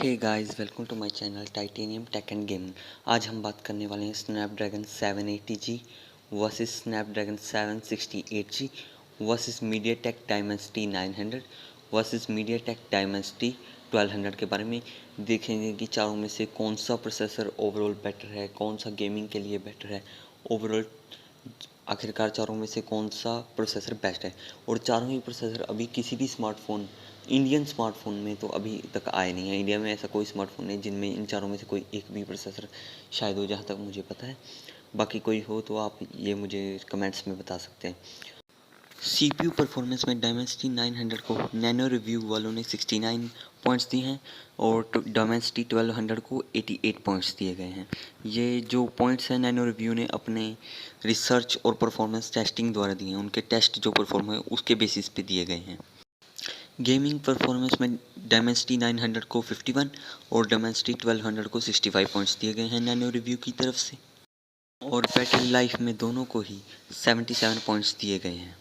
Hey guys, welcome to my channel Titanium Tech and Gaming. आज हम बात करने वाले हैं Snapdragon 780G versus Snapdragon 768G versus MediaTek Dimensity 900 versus MediaTek Dimensity 1200 के बारे में देखेंगे कि चारों में से कौन सा प्रोसेसर ओवरऑल बेटर है, कौन सा गेमिंग के लिए बेटर है। ओवरऑल आखिरकार चारों में से कौन सा प्रोसेसर बेस्ट है। और चारों ही प्रोसेसर अभी किसी भी स्मार्टफोन, इंडियन स्मार्टफोन में तो अभी तक आए नहीं है। इंडिया में ऐसा कोई स्मार्टफोन नहीं जिनमें इन चारों में से कोई एक भी प्रोसेसर शायद हो, जहाँ तक मुझे पता है। बाकी कोई हो तो आप ये मुझे कमेंट्स में बता सकते हैं। CPU परफॉर्मेंस में डायमेंसिटी 900 को नैनो रिव्यू वालों ने 69 पॉइंट्स दिए हैं और डायमेंसिटी 1200 को 88 पॉइंट्स दिए गए हैं। ये जो पॉइंट्स हैं नैनो रिव्यू ने अपने रिसर्च और परफॉर्मेंस टेस्टिंग द्वारा दिए हैं। उनके टेस्ट जो परफॉर्म हुए उसके बेसिस पे दिए गए हैं। गेमिंग परफॉर्मेंस में डायमेंसिटी 900 को 51 और डायमेंसिटी 1200 को 65 पॉइंट्स दिए गए हैं नैनो रिव्यू की तरफ से। और बैटरी लाइफ में दोनों को ही 77 पॉइंट्स दिए गए हैं।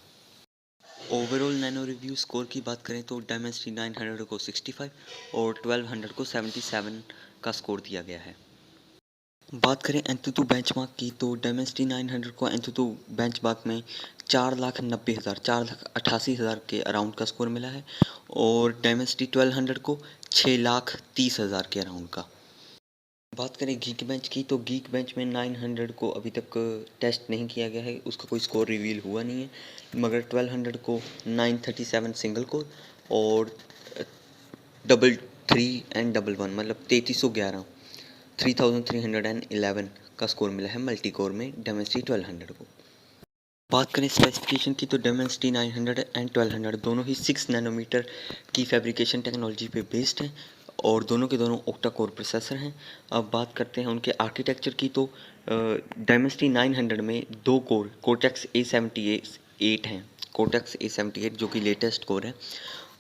ओवरऑल नैनो रिव्यू स्कोर की बात करें तो डायमेंसिटी 900 को 65 और 1200 को 77 का स्कोर दिया गया है। बात करें एंथुतु बेंचमार्क की तो डायमेंसिटी 900 को एंथुतु बेंचमार्क में 4,88,000 के अराउंड का स्कोर मिला है और डायमेंसिटी 1200 को 6,30,000 के अराउंड का। बात करें गीक बेंच की तो गीक बेंच में 900 को अभी तक टेस्ट नहीं किया गया है, उसका कोई स्कोर रिवील हुआ नहीं है, मगर 1200 को 937 सिंगल कोर और 311 मतलब 3311 3311 का स्कोर मिला है मल्टी कोर में डायमेंसिटी 1200 को। बात करें स्पेसिफिकेशन की तो डायमेंसिटी 900 एंड 1200 दोनों ही 6 नैनोमीटर की फैब्रिकेशन टेक्नोलॉजी पे बेस्ड हैं और दोनों के दोनों ओक्टा कोर प्रोसेसर हैं। अब बात करते हैं उनके आर्किटेक्चर की तो डायमेंसिटी 900 में दो कोर कोर्टेक्स A78 हैं। कोर्टेक्स A78 जो कि लेटेस्ट कोर है,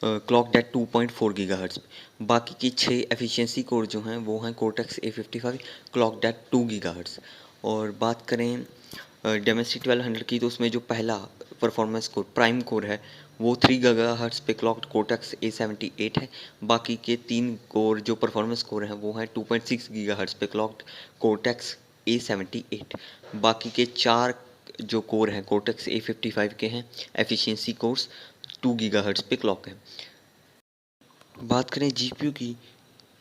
क्लॉक डेट 2.4 गीगाहर्ट्ज़। बाकी की 6 एफिशिएंसी कोर जो हैं वो हैं cortex A55 clock date 2 gigahertz. और बात करें डायमेंसिटी 1200 की तो उसमें जो पहला परफॉर्मेंस कोर प्राइम कोर है वो 3 गीगाहर्ट्ज़ पे क्लॉक्ड कोर्टेक्स A78 है। बाकी के 3 कोर जो परफॉर्मेंस कोर हैं वो हैं 2.6 गीगाहर्ट्ज़ पे क्लॉक्ड कोर्टेक्स A78। बाकी के 4 जो कोर हैं कोर्टेक्स A55 के हैं एफिशिएंसी कोर्स 2 गीगाहर्ट्ज़ पे क्लॉक है। बात करें जीपीयू की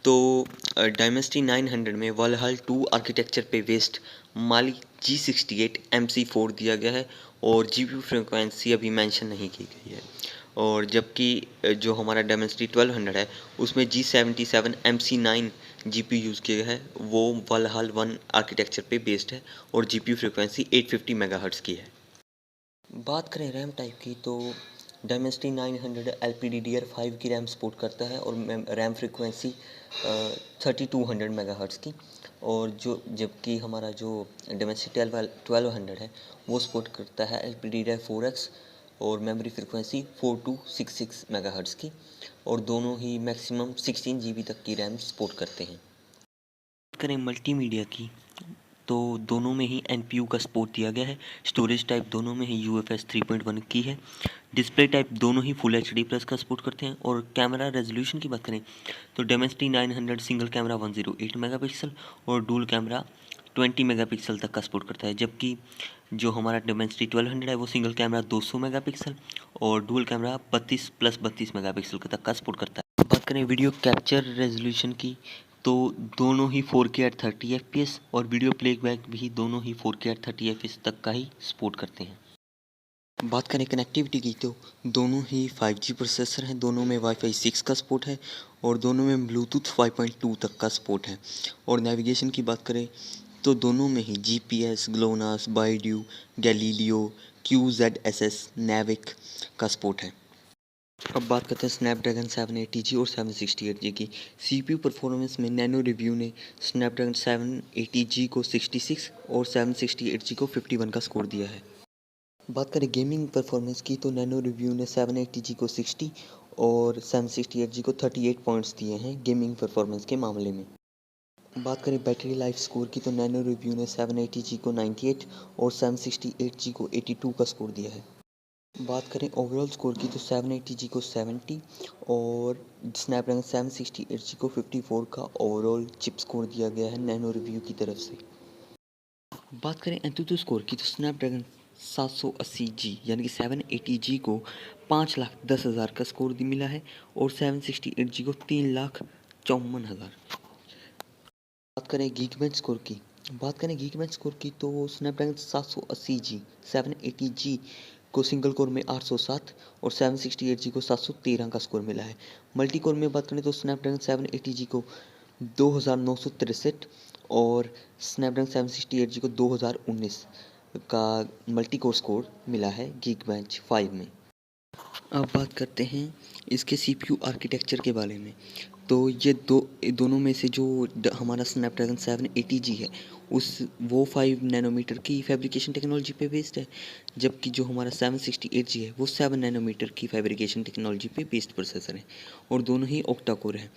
तो डायमेंसिटी 900 में वलहल 2 आर्किटेक्चर पे बेस्ड माली G68 MC4 दिया गया है और जीपीयू फ्रिक्वेंसी अभी मेंशन नहीं की गई है। और जबकि जो हमारा डायमेंसिटी 1200 है उसमें G77 MC9 जीपीयू यूज़ किया है, वो वलहल 1 आर्किटेक्चर पे बेस्ड है और जीपीयू फ्रिक्वेंसी 850 मेगाहर्ट्ज़ की है। बात करें रैम टाइप की तो डायमेंसिटी 900 LPDDR5 की रैम सपोर्ट करता है और रैम फ्रिक्वेंसी 3200 मेगाहर्ट्ज़ की। और जो जबकि हमारा जो डायमेंसिटी 1200 है वो सपोर्ट करता है LPDDR4X और मेमोरी फ्रिक्वेंसी 4266 मेगाहर्ट्ज़ की। और दोनों ही मैक्सिमम 16 GB तक की रैम सपोर्ट करते हैं। बात करें मल्टीमीडिया की तो दोनों में ही NPU का सपोर्ट दिया गया है। स्टोरेज टाइप दोनों में ही UFS 3.1 की है। डिस्प्ले टाइप दोनों ही फुल HD प्लस का सपोर्ट करते हैं। और कैमरा रेजोल्यूशन की बात करें तो डायमेंसिटी 900 सिंगल कैमरा 108 मेगापिक्सल और डुअल कैमरा 20 मेगापिक्सल तक का सपोर्ट करता है। जबकि जो हमारा डायमेंसिटी 1200 है वो सिंगल कैमरा 200 मेगापिक्सल और डुअल कैमरा 32+32 मेगापिक्सल तक का सपोर्ट करता है। बात करें वीडियो कैप्चर रेजोल्यूशन की तो दोनों ही 4K at 30 FPS और वीडियो प्लेबैक भी दोनों ही 4K at 30 FPS तक का ही सपोर्ट करते हैं। बात करें कनेक्टिविटी की तो दोनों ही 5G प्रोसेसर हैं, दोनों में Wi-Fi 6 का सपोर्ट है और दोनों में ब्लूटूथ 5.2 तक का सपोर्ट है। और नेविगेशन की बात करें तो दोनों में ही GPS, GLONASS, BeiDou, Galileo, QZSS, NavIC का सपोर्ट है। अब बात करते हैं स्नैपड्रैगन 780G और 768G की। CPU परफॉर्मेंस में नैनो रिव्यू ने स्नैपड्रैगन 780G को 66 और 768G को 51 का स्कोर दिया है। बात करें गेमिंग परफॉर्मेंस की तो नैनो रिव्यू ने 780G को 60 और 768G को 38 पॉइंट्स दिए हैं गेमिंग परफॉर्मेंस के मामले में। बात करें बैटरी लाइफ स्कोर की तो नैनो रिव्यू ने 780G को 98 और 768G को 82 का स्कोर दिया है। बात करें ओवरऑल स्कोर की तो 780 जी को 70 और स्नैपड्रैगन 768 जी को 54 का ओवरऑल चिप स्कोर दिया गया है नैनो रिव्यू की तरफ से। बात करें एंतुतु स्कोर की तो स्नैपड्रैगन 780 जी यानी कि 780 जी को 5,10,000 का स्कोर मिला है और 768 जी को 3,54,000। बात करें गीकबेंच स्कोर की तो स्नैपड्रैगन 780 जी 780 जी को सिंगल कोर में 807 और 768 जी को 713 का स्कोर मिला है। मल्टी कोर में बात करें तो स्नैपड्रैगन 780 जी को 2,963 और स्नैपड्रैगन 768 जी को 2,019 का मल्टी कोर स्कोर मिला है गीकबेंच 5 में। अब बात करते हैं इसके सीपीयू आर्किटेक्चर के बारे में। तो ये दोनों में से जो हमारा स्नैपड्रैगन 780 जी है वो 5 नैनोमीटर की फैब्रिकेशन टेक्नोलॉजी पे बेस्ड है, जबकि जो हमारा 768 जी है वो 7 नैनोमीटर की फैब्रिकेशन टेक्नोलॉजी पे बेस्ड प्रोसेसर है और दोनों ही ऑक्टा कोर है।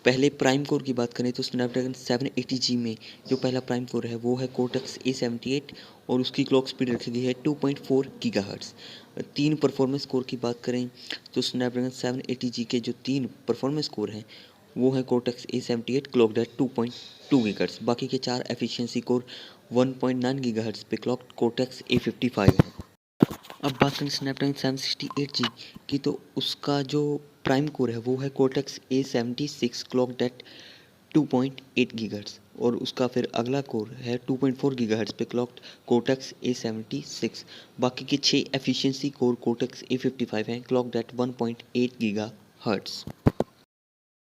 पहले प्राइम कोर की बात करें तो स्नैपड्रैगन 780 जी में जो पहला प्राइम कोर है वो है कोर्टेक्स A78 और उसकी क्लॉक स्पीड रखी गई है 2.4 गीगाहर्ट्ज़। तीन परफॉर्मेंस कोर की बात करें तो स्नैपड्रैगन 780 जी के जो तीन परफॉर्मेंस कोर हैं वो है cortex A78 clogged eight 2.2 gigahertz. बाकी के चार एफिशिएंसी कोर 1.9 गीगाहर्ट्ज़ पे क्लॉक्ड कोर्टेक्स A55 है। अब बात करें स्नैपड्रैगन 768 जी की तो उसका जो प्राइम कोर है वो है cortex A76 clogged eight 2.8 gigahertz और उसका फिर अगला कोर है 2.4 गीगाहर्ट्ज़ पे क्लॉक्ड कोर्टेक्स A76। बाकी के 6 एफिशिएंसी कोर कोर्टेक्स A55 हैं क्लॉक्ड एट 1.8 गीगाहर्ट्ज़।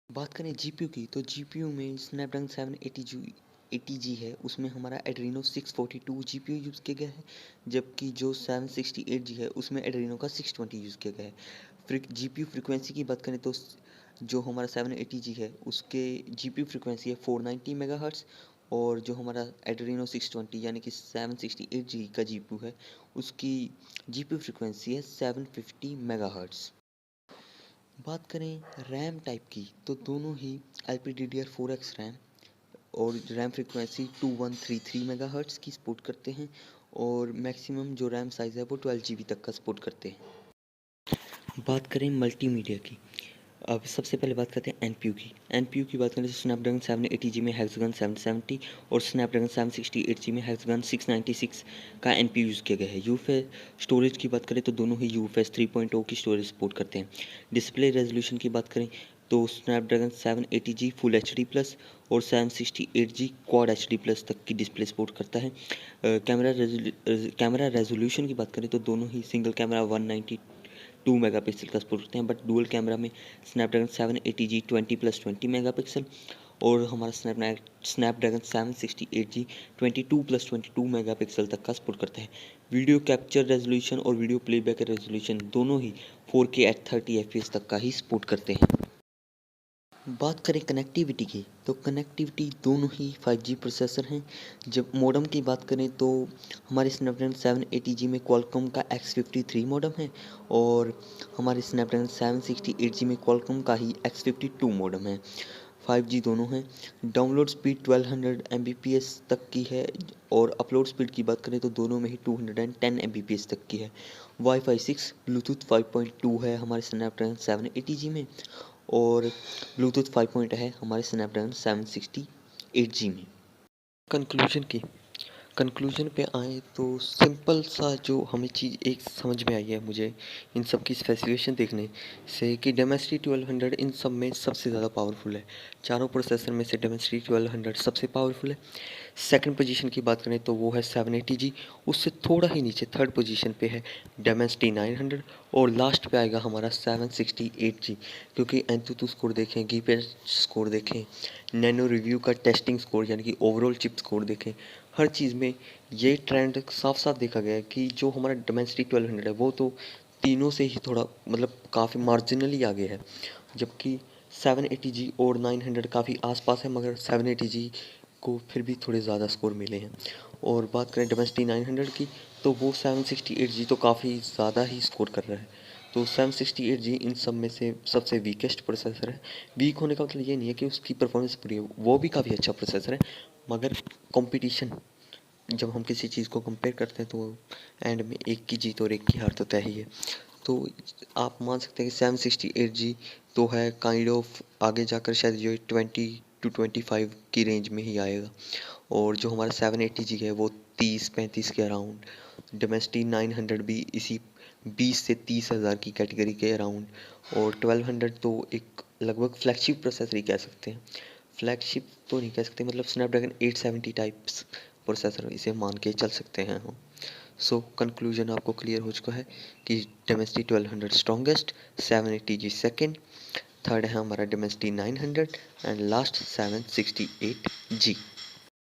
बात करें जीपीयू की तो जीपीयू में स्नैपड्रैगन 780 जी है उसमें हमारा एड्रीनो 642 जीपीयू यूज़ किया गया है, जबकि जो 768 जी है उसमें एड्रीनो का 620 यूज़ किया गया है। जीपीयू फ्रिक्वेंसी की बात करें तो जो हमारा 780 जी है उसके जीपीयू फ्रिक्वेंसी है 490 मेगाहर्ट्ज़ और जो हमारा एड्रीनो 620 यानी कि 768 जी का जीपीयू है उसकी जीपीयू फ्रिक्वेंसी है 750 मेगाहर्ट्ज़। बात करें रैम टाइप की तो दोनों ही LPDDR4X रैम और रैम फ्रिक्वेंसी 2133 मेगाहर्ट्ज़ की सपोर्ट करते हैं और मैक्सिमम जो रैम साइज़ है वो 12 GB तक का सपोर्ट करते हैं। बात करें मल्टीमीडिया की, अब सबसे पहले बात करते हैं एनपीयू की। एनपीयू की बात करें तो स्नैपड्रैगन 780 जी में हेक्सागन 770 और स्नैपड्रैगन 768 जी में हेक्सागन 696 का एनपीयू यूज़ किया गया है। यूएफएस स्टोरेज की बात करें तो दोनों ही यूएफएस 3.0 की स्टोरेज सपोर्ट करते हैं। डिस्प्ले रेजोल्यूशन की बात करें तो स्नैपड्रैगन 780 जी फुल एचडी प्लस और 768 जी क्वाड एचडी प्लस तक की डिस्प्ले सपोर्ट करता है। कैमरा रेजोल्यूशन की बात करें तो दोनों ही सिंगल कैमरा 192 मेगापिक्सल का सपोर्ट करते हैं, बट डुअल कैमरा में स्नैपड्रैगन 780 जी 20+20 मेगापिक्सल और हमारा स्नैपड्रैगन 768 जी 22+22 मेगापिक्सल तक का सपोर्ट करता है। वीडियो कैप्चर रेजोल्यूशन और वीडियो प्लेबैक रेजोल्यूशन दोनों ही 4K एट 30 FPS तक का ही सपोर्ट करते हैं। बात करें कनेक्टिविटी की तो कनेक्टिविटी दोनों ही 5G प्रोसेसर हैं। जब मॉडेम की बात करें तो हमारे स्नैपड्रैगन 780 जी में क्वालकॉम का X53 मॉडेम है और हमारे स्नैपड्रैगन 768 जी में क्वालकॉम का ही X52 मॉडेम है। 5G दोनों हैं। डाउनलोड स्पीड 1200 Mbps तक की है और अपलोड स्पीड की बात करें तो दोनों में ही 210 Mbps तक की है। वाईफाई 6 ब्लूटूथ 5.2 है हमारे स्नैपड्रैगन 780 जी में और ब्लूटूथ 5 है हमारे स्नैपड्रैगन 768 जी में। कंक्लूजन की कंक्लूजन पे आए तो सिंपल सा जो हमें चीज़ एक समझ में आई है मुझे इन सब की स्पेसिफिकेशन देखने से कि डेमेंसिटी 1200 इन सब में सबसे ज़्यादा पावरफुल है। चारों प्रोसेसर में से डेमेंसिटी 1200 सबसे पावरफुल है। सेकंड पोजीशन की बात करें तो वो है 780 जी, उससे थोड़ा ही नीचे थर्ड पोजीशन पे है डेमेंसिटी 900 और लास्ट पे आएगा हमारा 768 जी। क्योंकि एंतुतु स्कोर देखें, गीपेच स्कोर देखें, नैनो रिव्यू का टेस्टिंग स्कोर यानी कि ओवरऑल चिप स्कोर देखें, हर चीज़ में ये ट्रेंड साफ साफ देखा गया है कि जो हमारा डेमेंसिटी 1200 है वो तो तीनों से ही थोड़ा मतलब काफ़ी मार्जिनली आगे है, जबकि 780 जी और 900 काफ़ी आसपास है, मगर 780 जी को फिर भी थोड़े ज़्यादा स्कोर मिले हैं। और बात करें डेमेंसिटी 900 की तो वो 768 जी तो काफ़ी ज़्यादा ही स्कोर कर रहा है। तो 768 जी इन सब में से सबसे वीकेस्ट प्रोसेसर है। वीक होने का मतलब ये नहीं है कि उसकी परफॉर्मेंस बुरी है, वो भी काफ़ी अच्छा प्रोसेसर है, मगर कंपटीशन जब हम किसी चीज़ को कंपेयर करते हैं तो एंड में एक की जीत और एक की हार तो तय ही है। तो आप मान सकते हैं कि 768G तो है काइंड ऑफ आगे जाकर शायद ये 20 to 25 की रेंज में ही आएगा। और जो हमारा 780G है वो 30-35 के अराउंड, डोमेस्टी 900 भी इसी 20 से 30 हज़ार की कैटेगरी के अराउंड, और 1200 तो एक लगभग फ्लैगशिप प्रोसेसर ही कह सकते हैं। फ्लैगशिप तो नहीं कह सकते, मतलब स्नैपड्रैगन 870 टाइप्स प्रोसेसर इसे मान के चल सकते हैं हम। सो कंक्लूजन आपको क्लियर हो चुका है कि Dimensity 1200 strongest, 780G second, third है हमारा डेमेस्टी 900 एंड लास्ट 768G।